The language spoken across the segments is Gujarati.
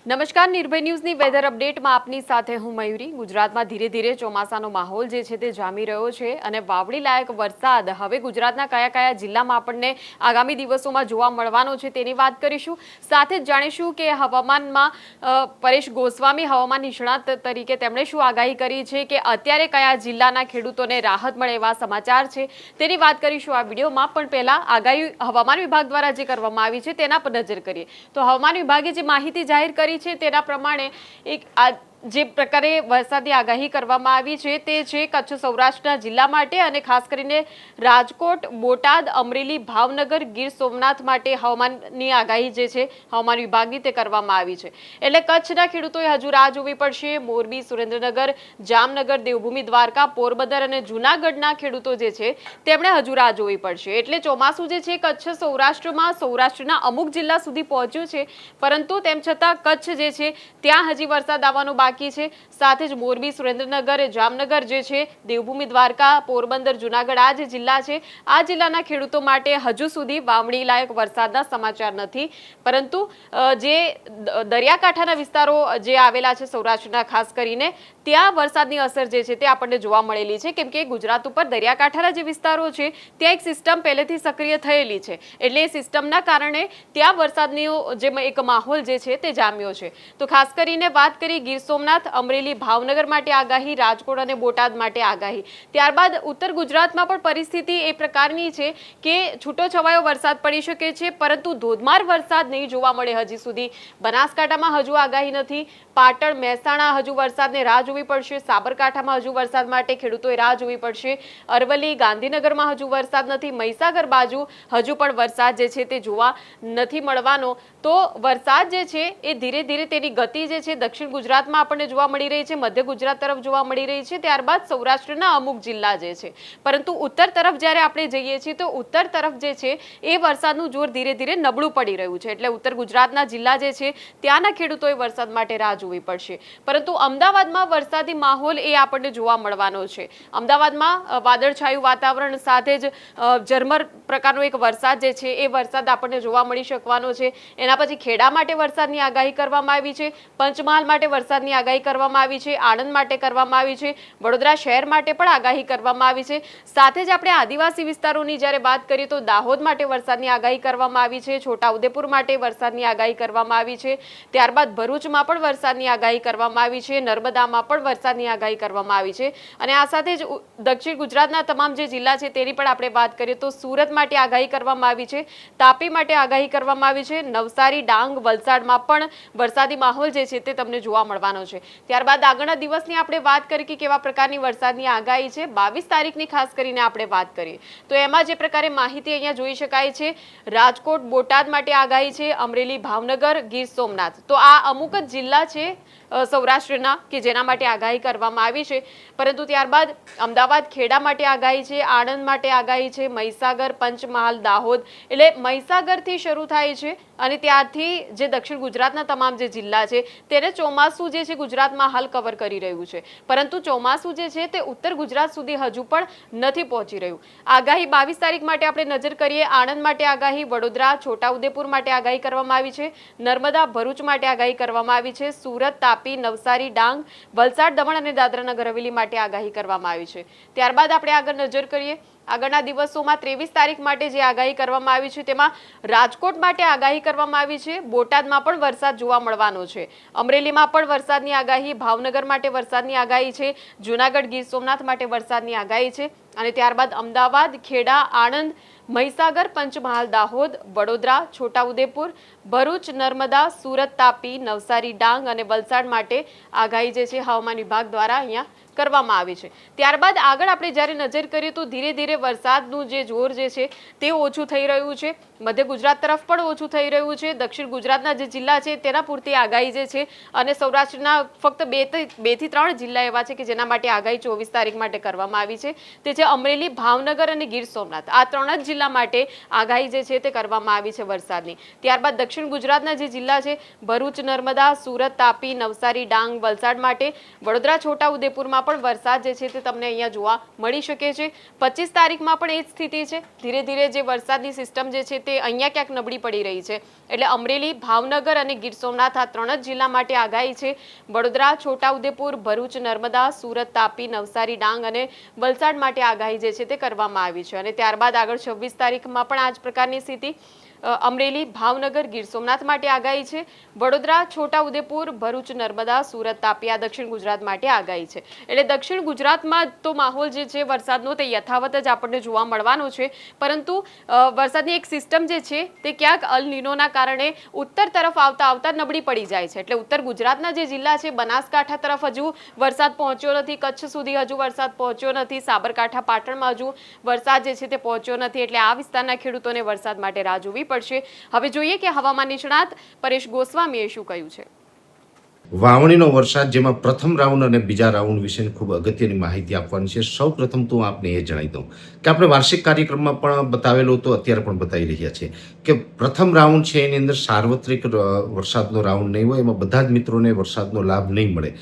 નમસ્કાર નિર્ભય ન્યૂઝની વેધર અપડેટમાં આપની સાથે હું મયુરી। ગુજરાતમાં ધીરે ધીરે ચોમાસાનો માહોલ જે છે તે જામી રહ્યો છે અને વાવણી લાયક વરસાદ હવે ગુજરાતના કયા કયા જિલ્લામાં આપણને આગામી દિવસોમાં જોવા મળવાનો છે તેની વાત કરીશું। સાથે જ જાણીશું કે હવામાનમાં પરેશ ગોસ્વામી હવામાન નિષ્ણાત તરીકે તેમણે શું આગાહી કરી છે કે અત્યારે કયા જિલ્લાના ખેડૂતોને રાહત મળે એવા સમાચાર છે તેની વાત કરીશું આ વિડીયોમાં। પણ પહેલા આગાહી હવામાન વિભાગ દ્વારા જે કરવામાં આવી છે તેના પર નજર કરીએ તો હવામાન વિભાગે જે માહિતી જાહેર કરી છે તેના પ્રમાણે એક જે પ્રકારે વરસાદની આગાહી કરવામાં આવી છે તે છે કચ્છ સૌરાષ્ટ્રના જિલ્લા માટે અને ખાસ કરીને રાજકોટ, બોટાદ, અમરેલી, ભાવનગર, ગીર સોમનાથ માટે હવામાનની આગાહી જે છે હવામાન વિભાગની તે કરવામાં આવી છે। એટલે કચ્છના ખેડૂતોએ હજુ રાહ જોવી પડશે। મોરબી, સુરેન્દ્રનગર, જામનગર, દેવભૂમિ દ્વારકા, પોરબંદર અને જૂનાગઢના ખેડૂતો જે છે તેમણે હજુ રાહ જોવી પડશે। એટલે ચોમાસું જે છે કચ્છ સૌરાષ્ટ્રના અમુક જિલ્લા સુધી પહોંચ્યું છે, પરંતુ તેમ છતાં કચ્છ જે છે ત્યાં હજી વરસાદ આવવાનો બાકી છે। સાથે જ મોરબી, સુરેન્દ્રનગર, જામનગર જે છે, દેવભૂમિ દ્વારકા, પોરબંદર, જૂનાગઢ આ જે જિલ્લા છે આ જિલ્લાના ખેડૂતો માટે હજુ સુધી વાવણી લાયક વરસાદના સમાચાર નથી। પરંતુ જે દરિયાકાંઠાના વિસ્તારો જે આવેલા છે સૌરાષ્ટ્રના ખાસ કરીને ત્યાં વરસાદની અસર જે છે તે આપણને જોવા મળેલી છે, કેમ કે ગુજરાત ઉપર દરિયાકાંઠાના જે વિસ્તારો છે ત્યાં એક સિસ્ટમ પહેલેથી સક્રિય થયેલી છે। એટલે એ સિસ્ટમના કારણે ત્યાં વરસાદનો જે એક માહોલ જે છે તે જામ્યો છે। તો ખાસ કરીને વાત કરી ગીર સોમનાથ, અમરેલી, ભાવનગર માટે આગાહી, રાજકોટ અને બોટાદ માટે આગાહી। ત્યારબાદ ઉત્તર ગુજરાતમાં પણ પરિસ્થિતિ એ પ્રકારની છે કે છૂટોછવાયો વરસાદ પડી શકે છે, પરંતુ ધોધમાર વરસાદ નહીં જોવા મળે હજી સુધી। બનાસકાંઠામાં હજુ આગાહી નથી, પાટણ, મહેસાણા હજુ વરસાદને રાહ જોવી પડશે, સાબરકાંઠામાં હજુ વરસાદ માટે ખેડૂતોએ રાહ જોવી પડશે, અરવલ્લી, ગાંધીનગરમાં હજુ વરસાદ નથી, મહીસાગર બાજુ હજુ પણ વરસાદ જે છે તે જોવા નથી મળવાનો। તો વરસાદ જે છે એ ધીરે ધીરે તેની ગતિ જે છે દક્ષિણ ગુજરાતમાં આપણને જોવા મળી રહી છે, મધ્ય ગુજરાત તરફ જોવા મળી રહી છે, ત્યારબાદ સૌરાષ્ટ્રના અમુક જિલ્લા જે છે। પરંતુ ઉત્તર તરફ જ્યારે આપણે જઈએ છીએ તો ઉત્તર તરફ જે છે એ વરસાદનું જોર ધીરે ધીરે નબળું પડી રહ્યું છે। એટલે ઉત્તર ગુજરાતના જિલ્લા જે છે ત્યાંના ખેડૂતોએ વરસાદ માટે રાહ જોવી પડશે। પરંતુ અમદાવાદમાં વરસાદી માહોલ એ આપણને જોવા મળવાનો છે। અમદાવાદમાં વાદળછાયું વાતાવરણ સાથે જ ઝરમર પ્રકારનો એક વરસાદ જે છે એ વરસાદ આપણને જોવા મળી શકવાનો છે। એના પછી ખેડા માટે વરસાદની આગાહી કરવામાં આવી છે, પંચમહાલ માટે વરસાદની આગાહી કરવામાં આવી છે, આણંદ માટે કરવામાં આવી છે, વડોદરા શહેર માટે પણ આગાહી કરવામાં આવી છે। સાથે જ આપણે આદિવાસી વિસ્તારોની જ્યારે વાત કરીએ તો દાહોદ માટે વરસાદની આગાહી કરવામાં આવી છે, છોટાઉદેપુર માટે વરસાદની આગાહી કરવામાં આવી છે, ત્યારબાદ ભરૂચમાં પણ વરસાદની આગાહી કરવામાં આવી છે, નર્મદામાં પણ વરસાદની આગાહી કરવામાં આવી છે। અને આ સાથે જ દક્ષિણ ગુજરાતના તમામ જે જિલ્લા છે તેની પણ આપણે વાત કરીએ તો સુરત માટે આગાહી કરવામાં આવી છે, તાપી માટે આગાહી કરવામાં આવી છે, નવસારી, ડાંગ, વલસાડમાં પણ વરસાદી માહોલ જે છે તે તમને જોવા મળવાનો છે। ત્યારબાદ આગળના દિવસની આપણે વાત કરીએ કે કેવા પ્રકારની વરસાદની આગાહી છે 22 તારીખની ખાસ કરીને આપણે વાત કરીએ તો એમાં જે પ્રકારે માહિતી અહીંયા જોઈ શકાય છે, રાજકોટ, બોટાદ માટે આગાહી છે, અમરેલી, ભાવનગર, ગીર સોમનાથ, તો આ અમુક જ જિલ્લા છે સૌરાષ્ટ્રના કે જેના માટે આગાહી કરવામાં આવી છે। પરંતુ ત્યારબાદ અમદાવાદ, ખેડા માટે આગાહી છે, આણંદ માટે આગાહી છે, મહીસાગર, પંચમહાલ, દાહોદ, એટલે મહીસાગરથી શરૂ થાય છે અને ત્યારથી જે દક્ષિણ ગુજરાતના તમામ જે જિલ્લા છે તેને ચોમાસું જે છે ગુજરાતમાં હાલ કવર કરી રહ્યું છે, પરંતુ ચોમાસું જે છે તે ઉત્તર ગુજરાત સુધી હજુ પણ નથી પહોંચી રહ્યું। આગાહી 22 તારીખ માટે આપણે નજર કરીએ, આણંદ માટે આગાહી, વડોદરા, છોટાઉદેપુર માટે આગાહી કરવામાં આવી છે, નર્મદા, ભરૂચ માટે આગાહી કરવામાં આવી છે, સુરત, તાપી, નવસારી, ડાંગ, વલસાડ, દમણ અને દાદરા નગર હવેલી માટે આગાહી કરવામાં આવી છે। ત્યારબાદ આપણે આગળ નજર કરીએ આગળના દિવસોમાં 23 તારીખ માટે જે આગાહી કરવામાં આવી છે તેમાં રાજકોટ માટે આગાહી કરવામાં આવી છે, બોટાદમાં પણ વરસાદ જોવા મળવાનો છે, અમરેલીમાં પણ વરસાદની આગાહી, ભાવનગર માટે વરસાદની આગાહી છે, જૂનાગઢ, ગીર સોમનાથ માટે વરસાદની આગાહી છે અને ત્યારબાદ અમદાવાદ, ખેડા, આણંદ, મહીસાગર, પંચમહાલ, દાહોદ, વડોદરા, છોટાઉદેપુર, ભરૂચ, નર્મદા, સુરત, તાપી, નવસારી, ડાંગ અને વલસાડ માટે આગાહી જે છે હવામાન વિભાગ દ્વારા અહીંયા કરવામાં આવી છે। ત્યારબાદ આગળ આપણે જ્યારે નજર કરીએ તો ધીરે ધીરે વરસાદનું જે જોર જે છે તે ઓછું થઈ રહ્યું છે, મધ્ય ગુજરાત તરફ પણ ઓછું થઈ રહ્યું છે, દક્ષિણ ગુજરાતના જે જિલ્લા છે તેના પૂરતી આગાહી જે છે અને સૌરાષ્ટ્રના ફક્ત બે થી ત્રણ જિલ્લા એવા છે કે જેના માટે આગાહી 24 તારીખ માટે કરવામાં આવી છે, તે છે અમરેલી, ભાવનગર અને ગીર સોમનાથ। આ ત્રણ જ જિલ્લા માટે આગાહી જે છે તે કરવામાં આવી છે વરસાદની। ત્યારબાદ દક્ષિણ ગુજરાતના જે જિલ્લા છે ભરૂચ, નર્મદા, સુરત, તાપી, નવસારી, ડાંગ, વલસાડ માટે વડોદરા, છોટાઉદેપુરમાં પણ વરસાદ જે છે તે તમને અહીંયા જોવા મળી શકે છે. 25 તારીખમાં પણ એ જ સ્થિતિ છે. ધીરે ધીરે જે વરસાદની સિસ્ટમ જે છે તે અહીંયા ક્યાંક નબળી પડી રહી છે. એટલે અમરેલી, ભાવનગર અને ગીર સોમનાથ આ 3 જ જિલ્લા માટે આગાહી છે. વડોદરા, છોટાઉદેપુર, ભરૂચ, નર્મદા, સુરત, તાપી, નવસારી, ડાંગ અને વલસાડ માટે આગાહી જે છે તે કરવામાં આવી છે. અને ત્યારબાદ આગળ 26 તારીખમાં પણ આ જ પ્રકારની સ્થિતિ. અમરેલી, ભાવનગર, ગીર સોમનાથ માટે આગાહી છે. વડોદરા, છોટાઉદેપુર, ભરૂચ, નર્મદા, સુરત, તાપી આ દક્ષિણ ગુજરાત માટે આગાહી છે. એટલે દક્ષિણ ગુજરાતમાં તો માહોલ જે છે વરસાદનો તે યથાવત જ આપણને જોવા મળવાનો છે. પરંતુ વરસાદની એક સિસ્ટમ જે છે તે ક્યાંક અલ નીનોના કારણે ઉત્તર તરફ આવતા નબળી પડી જાય છે. એટલે ઉત્તર ગુજરાતના જે જિલ્લા છે બનાસકાંઠા તરફ હજુ વરસાદ પહોંચ્યો નથી, કચ્છ સુધી હજુ વરસાદ પહોંચ્યો નથી, સાબરકાંઠા, પાટણમાં હજુ વરસાદ જે છે તે પહોંચ્યો નથી. એટલે આ વિસ્તારના ખેડૂતોને વરસાદ માટે રાહ જોવી પડશે. હવે જોઈએ કે હવામાન નિષ્ણાત પરેશ ગોસ્વામીએ શું કહ્યું છે. વાવણીનો વરસાદ, જેમાં પ્રથમ રાઉન્ડ અને બીજા રાઉન્ડ વિશે ખૂબ અગત્યની માહિતી આપવાની છે. સૌ પ્રથમ તો આપને એ જણાવી દઉં કે આપણે વાર્ષિક કાર્યક્રમમાં પણ બતાવેલો હતો, અત્યારે પણ બતાવી રહ્યા છે કે પ્રથમ રાઉન્ડ છે એની અંદર સાર્વત્રિક વરસાદનો રાઉન્ડ નહીં હોય, એમાં બધા જ મિત્રોને વરસાદનો લાભ નહીં મળે.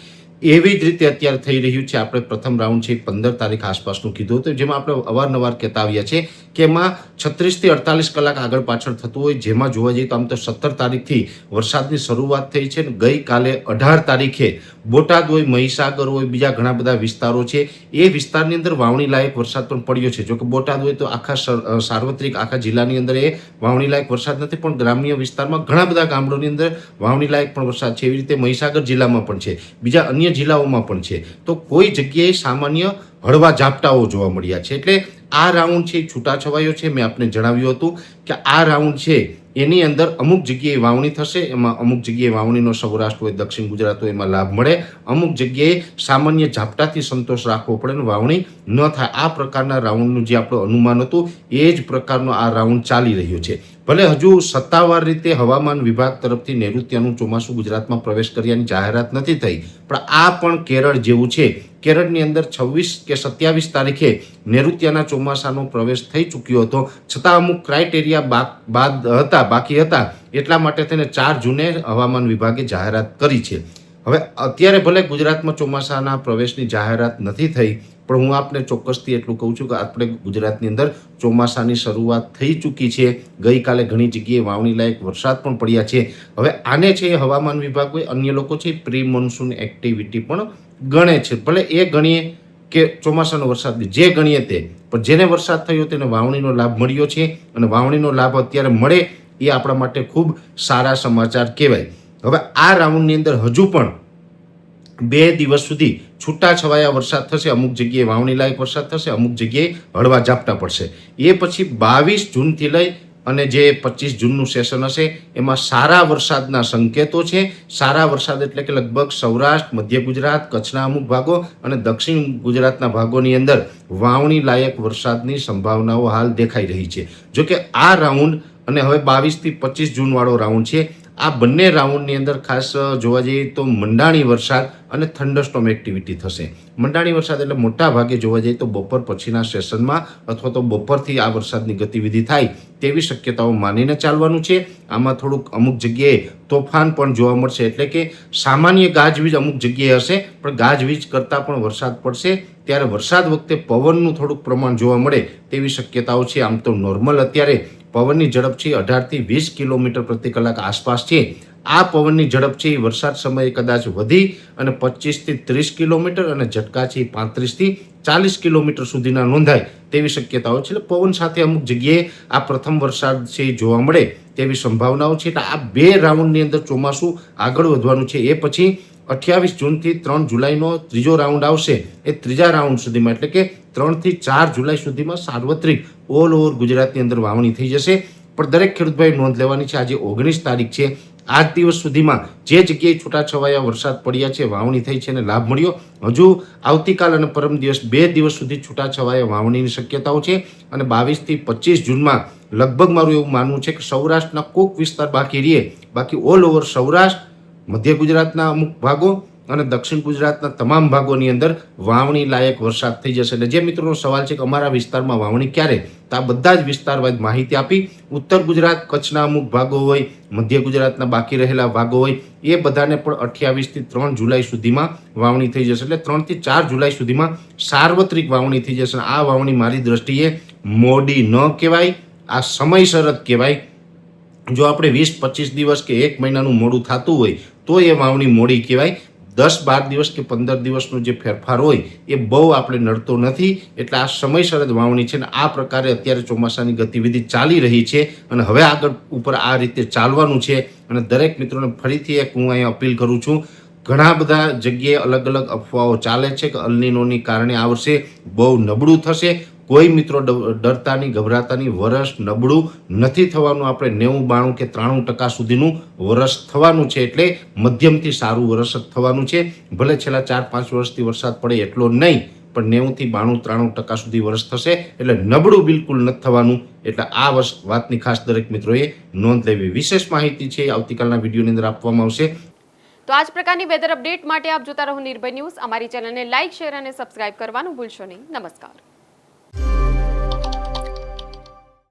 એવી જ રીતે અત્યારે થઈ રહ્યું છે. આપણે પ્રથમ રાઉન્ડ છે 15 તારીખ આસપાસનું કીધું હતું, જેમાં આપણે અવારનવાર કહેતા આવ્યા છે કે એમાં 36 થી 48 કલાક આગળ પાછળ થતું હોય. જેમાં જોવા જઈએ તો આમ તો 17 તારીખથી વરસાદની શરૂઆત થઈ છે. ગઈકાલે 18 તારીખે બોટાદ હોય, મહીસાગર હોય, બીજા ઘણા બધા વિસ્તારો છે એ વિસ્તારની અંદર વાવણી લાયક વરસાદ પણ પડ્યો છે. જોકે બોટાદ હોય તો આખા સાર્વત્રિક આખા જિલ્લાની અંદર એ વાવણી લાયક વરસાદ નથી, પણ ગ્રામ્ય વિસ્તારમાં ઘણા બધા ગામડોની અંદર વાવણી લાયક પણ વરસાદ છે. એવી રીતે મહીસાગર જિલ્લામાં પણ છે, બીજા અન્ય જિલ્લાઓમાં પણ છે. તો કોઈ જગ્યાએ સામાન્ય હળવા ઝાપટાઓ જોવા મળ્યા છે. એટલે આ રાઉન્ડ છે છૂટાછવાયો છે. મેં આપને જણાવ્યું હતું કે આ રાઉન્ડ છે એની અંદર અમુક જગ્યાએ વાવણી થશે, એમાં અમુક જગ્યાએ વાવણીનો સૌરાષ્ટ્ર હોય, દક્ષિણ ગુજરાત હોય એમાં લાભ મળે, અમુક જગ્યાએ સામાન્ય ઝાપટાથી સંતોષ રાખવો પડે ને વાવણી ન થાય. આ પ્રકારના રાઉન્ડનું જે આપણું અનુમાન હતું એ જ પ્રકારનો આ રાઉન્ડ ચાલી રહ્યો છે. ભલે હજુ સત્તાવાર રીતે હવામાન વિભાગ તરફથી નૈઋત્યનું ચોમાસું ગુજરાતમાં પ્રવેશ કર્યાની જાહેરાત નથી થઈ, પણ આ પણ કેરળ જેવું છે. કેરળની અંદર 26 કે 27 તારીખે નૈઋત્યના ચોમાસાનો પ્રવેશ થઈ ચૂક્યો હતો, છતાં અમુક ક્રાઇટેરિયા બાકી હતા. એટલા માટે તેને 4 જૂને હવામાન વિભાગે જાહેરાત કરી છે. હવે અત્યારે ભલે ગુજરાતમાં ચોમાસાના પ્રવેશની જાહેરાત નથી થઈ, પણ હું આપને ચોક્કસથી એટલું કહું છું કે આપણે ગુજરાતની અંદર ચોમાસાની શરૂઆત થઈ ચૂકી છે. ગઈકાલે ઘણી જગ્યાએ વાવણી લાયક વરસાદ પણ પડ્યા છે. હવે આને છે હવામાન વિભાગ હોય, અન્ય લોકો છે પ્રી મોન્સૂન એક્ટિવિટી પણ ગણે છે. ભલે એ ગણીએ કે ચોમાસાનો વરસાદ જે ગણીએ તે, પણ જેને વરસાદ થયો તેને વાવણીનો લાભ મળ્યો છે અને વાવણીનો લાભ અત્યારે મળે એ આપણા માટે ખૂબ સારા સમાચાર કહેવાય. હવે આ રાઉન્ડની અંદર હજુ પણ 2 દિવસ સુધી છૂટાછવાયા વરસાદ થશે. અમુક જગ્યાએ વાવણી લાયક વરસાદ થશે, અમુક જગ્યાએ હળવા ઝાપટા પડશે. એ પછી 22 જૂનથી લઈ અને જે 25 જૂનનું સેશન હશે એમાં સારા વરસાદના સંકેતો છે. સારા વરસાદ એટલે કે લગભગ સૌરાષ્ટ્ર, મધ્ય ગુજરાત, કચ્છના અમુક ભાગો અને દક્ષિણ ગુજરાતના ભાગોની અંદર વાવણી લાયક વરસાદની સંભાવનાઓ હાલ દેખાઈ રહી છે. જોકે આ રાઉન્ડ અને હવે 22 થી 25 જૂન વાળો રાઉન્ડ છે, આ બંને રાઉન્ડની અંદર ખાસ જોવા જઈએ તો મંડાણી વરસાદ અને થંડરસ્ટોર્મ એક્ટિવિટી થશે. મંડાણી વરસાદ એટલે મોટા ભાગે જોવા જઈએ તો બપોર પછીના સેશનમાં અથવા તો બપોરથી આ વરસાદની ગતિવિધિ થાય તેવી શક્યતાઓ માનીને ચાલવાનું છે. આમાં થોડુંક અમુક જગ્યાએ તોફાન પણ જોવા મળશે, એટલે કે સામાન્ય ગાજવીજ અમુક જગ્યાએ હશે, પણ ગાજવીજ કરતાં પણ વરસાદ પડશે. ત્યારે વરસાદ વખતે પવનનું થોડુંક પ્રમાણ જોવા મળે તેવી શક્યતાઓ છે. આમ તો નોર્મલ અત્યારે પવનની ઝડપ છે 18 થી 20 કિલોમીટર પ્રતિ કલાક આસપાસ છે. આ પવનની ઝડપ છે વરસાદ સમયે કદાચ વધી અને 25 થી 30 કિલોમીટર અને ઝટકા છે 35 થી 40 કિલોમીટર સુધીના નોંધાય તેવી શક્યતાઓ છે. એટલે પવન સાથે અમુક જગ્યાએ આ પ્રથમ વરસાદ છે જોવા મળે તેવી સંભાવનાઓ છે. એટલે આ 2 રાઉન્ડની અંદર ચોમાસું આગળ વધવાનું છે. એ પછી 28 જૂનથી 3 જુલાઈનો ત્રીજો રાઉન્ડ આવશે. એ ત્રીજા રાઉન્ડ સુધીમાં એટલે કે 3 થી 4 જુલાઈ સુધીમાં સાર્વત્રિક ઓલ ઓવર ગુજરાતની અંદર વાવણી થઈ જશે. પણ દરેક ખેડૂતભાઈ નોંધ લેવાની છે, આજે 19 તારીખ છે, આજ દિવસ સુધીમાં જે જગ્યાએ છૂટાછવાયા વરસાદ પડ્યા છે, વાવણી થઈ છે અને લાભ મળ્યો, હજુ આવતીકાલ અને પરમ દિવસ 2 દિવસ સુધી છૂટાછવાયા વાવણીની શક્યતાઓ છે. અને 22 થી 25 જૂનમાં લગભગ મારું એવું માનવું છે કે સૌરાષ્ટ્રના કોક વિસ્તાર બાકી રહીએ, બાકી ઓલ ઓવર સૌરાષ્ટ્ર, મધ્ય ગુજરાતના અમુક ભાગો અને દક્ષિણ ગુજરાતના તમામ ભાગોની અંદર વાવણી લાયક વરસાદ થઈ જશે. એટલે જે મિત્રોનો સવાલ છે કે અમારા વિસ્તારમાં વાવણી ક્યારે, તો આ બધા જ વિસ્તારમાં માહિતી આપી. ઉત્તર ગુજરાત, કચ્છના અમુક ભાગો હોય, મધ્ય ગુજરાતના બાકી રહેલા ભાગો હોય, એ બધાને પણ 28 થી 3 જુલાઈ સુધીમાં વાવણી થઈ જશે. એટલે 3 થી 4 જુલાઈ સુધીમાં સાર્વત્રિક વાવણી થઈ જશે. આ વાવણી મારી દ્રષ્ટિએ મોડી ન કહેવાય, આ સમયસર જ કહેવાય. જો આપણે 20-25 દિવસ કે 1 મહિનાનું મોડું થતું હોય તો એ વાવણી મોડી કહેવાય. 10-12 દિવસ કે 15 દિવસનો જે ફેરફાર હોય એ બહુ આપણે નડતો નથી. એટલે આ સમયસર જ વાવણી છે. ને આ પ્રકારે અત્યારે ચોમાસાની ગતિવિધિ ચાલી રહી છે અને હવે આગળ ઉપર આ રીતે ચાલવાનું છે. અને દરેક મિત્રોને ફરીથી એક હું અહીંયા અપીલ કરું છું, ઘણા બધા જગ્યાએ અલગ અલગ અફવાઓ ચાલે છે કે અલ્નીનોની કારણે આ વર્ષે બહુ નબળું થશે. કોઈ મિત્રો ડરતાની, ગભરાતાની. વરસ નબળું નથી થવાનું. આપણે 90, 92 કે 93% સુધીનું વરસ થવાનું છે. એટલે મધ્યમથી સારું વરસ જ થવાનું છે. ભલે છેલ્લા 4-5 વર્ષથી વરસાદ પડે એટલો નહીં, પણ 90 થી 92, 93% સુધી વરસ થશે. એટલે નબળું બિલકુલ નથી થવાનું. એટલે આ વાતની ખાસ દરેક મિત્રોએ નોંધ લેવી. વિશેષ માહિતી છે આવતીકાલના વિડીયોની અંદર આપવામાં આવશે. તો આ જ પ્રકારની વેધર અપડેટ માટે આપ જોતા રહો નિર્ભય ન્યૂઝ. અમારી ચેનલને લાઇક, શેર અને સબસ્ક્રાઇબ કરવાનું ભૂલશો નહીં. નમસ્કાર.